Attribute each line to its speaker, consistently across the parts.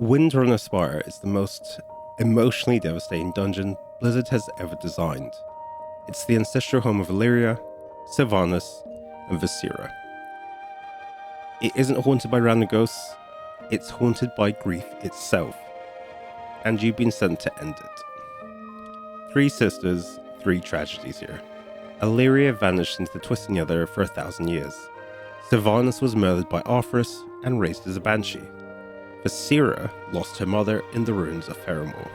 Speaker 1: Windrunner Spire is the most emotionally devastating dungeon Blizzard has ever designed. It's the ancestral home of Alleria, Sylvanas, and Vereesa. It isn't haunted by random ghosts, it's haunted by grief itself, and you've been sent to end it. 3 sisters, 3 tragedies here. Alleria vanished into the Twisted Nether for 1,000 years. Sylvanas was murdered by Arthas and raised as a banshee. Vereesa lost her mother in the ruins of Faramore.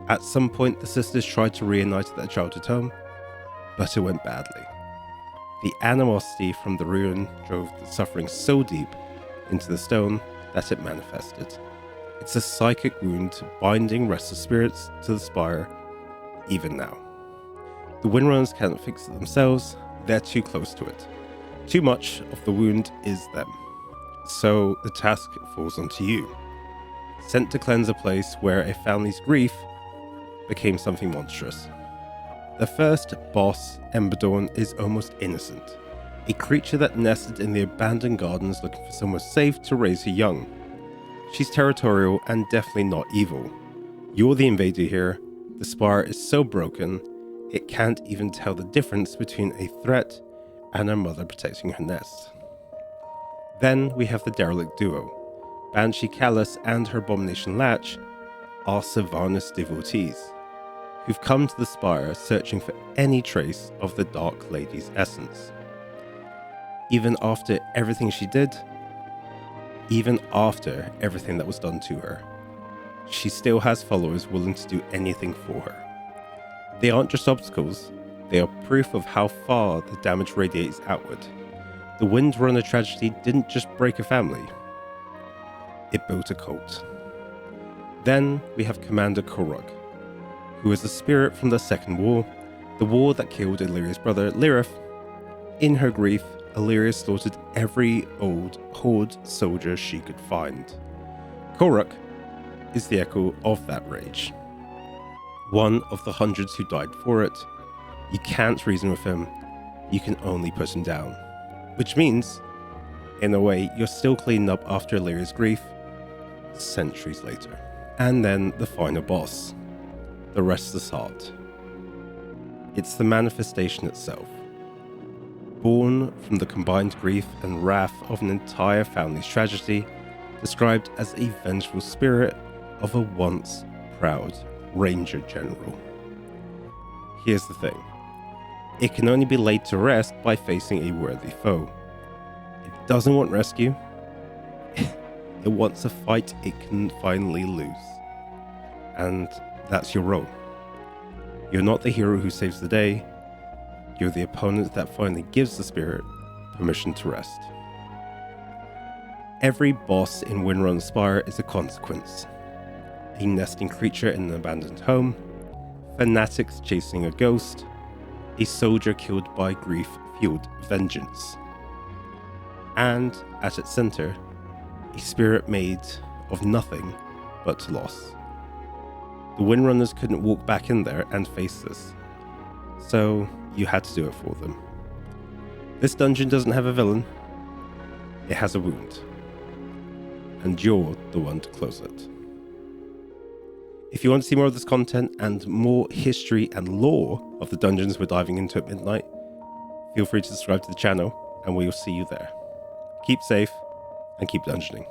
Speaker 1: At some point, the sisters tried to reunite at their childhood home, but it went badly. The animosity from the ruin drove the suffering so deep into the stone that it manifested. It's a psychic wound binding restless spirits to the spire, even now. The Windrunners can't fix it themselves, they're too close to it. Too much of the wound is them. So the task falls onto you. Sent to cleanse a place where a family's grief became something monstrous. The first boss, Emberdawn, is almost innocent. A creature that nested in the abandoned gardens looking for somewhere safe to raise her young. She's territorial and definitely not evil. You're the invader here. The spire is so broken, it can't even tell the difference between a threat and her mother protecting her nest. Then we have the derelict duo. Banshee Callus and her abomination Latch are Sylvanas devotees, who've come to the spire searching for any trace of the Dark Lady's essence. Even after everything she did, even after everything that was done to her, she still has followers willing to do anything for her. They aren't just obstacles, they are proof of how far the damage radiates outward. The Windrunner tragedy didn't just break a family, it built a cult. Then we have Commander Korug, who is a spirit from the Second War, the war that killed Alleria's brother Lirith. In her grief, Alleria slaughtered every old Horde soldier she could find. Korug is the echo of that rage. One of the hundreds who died for it. You can't reason with him, you can only put him down. Which means, in a way, you're still cleaning up after Alleria's grief, centuries later. And then the final boss, the Restless Heart. It's the manifestation itself. Born from the combined grief and wrath of an entire family's tragedy, described as a vengeful spirit of a once proud Ranger General. Here's the thing. It can only be laid to rest by facing a worthy foe. It doesn't want rescue. It wants a fight it can finally lose. And that's your role. You're not the hero who saves the day. You're the opponent that finally gives the spirit permission to rest. Every boss in Windrunner Spire is a consequence. A nesting creature in an abandoned home, fanatics chasing a ghost, a soldier killed by grief-fueled vengeance. And at its center, a spirit made of nothing but loss. The Windrunners couldn't walk back in there and face this, so you had to do it for them. This dungeon doesn't have a villain, it has a wound, and you're the one to close it. If you want to see more of this content and more history and lore of the dungeons we're diving into at midnight, feel free to subscribe to the channel and we'll see you there. Keep safe and keep dungeoning.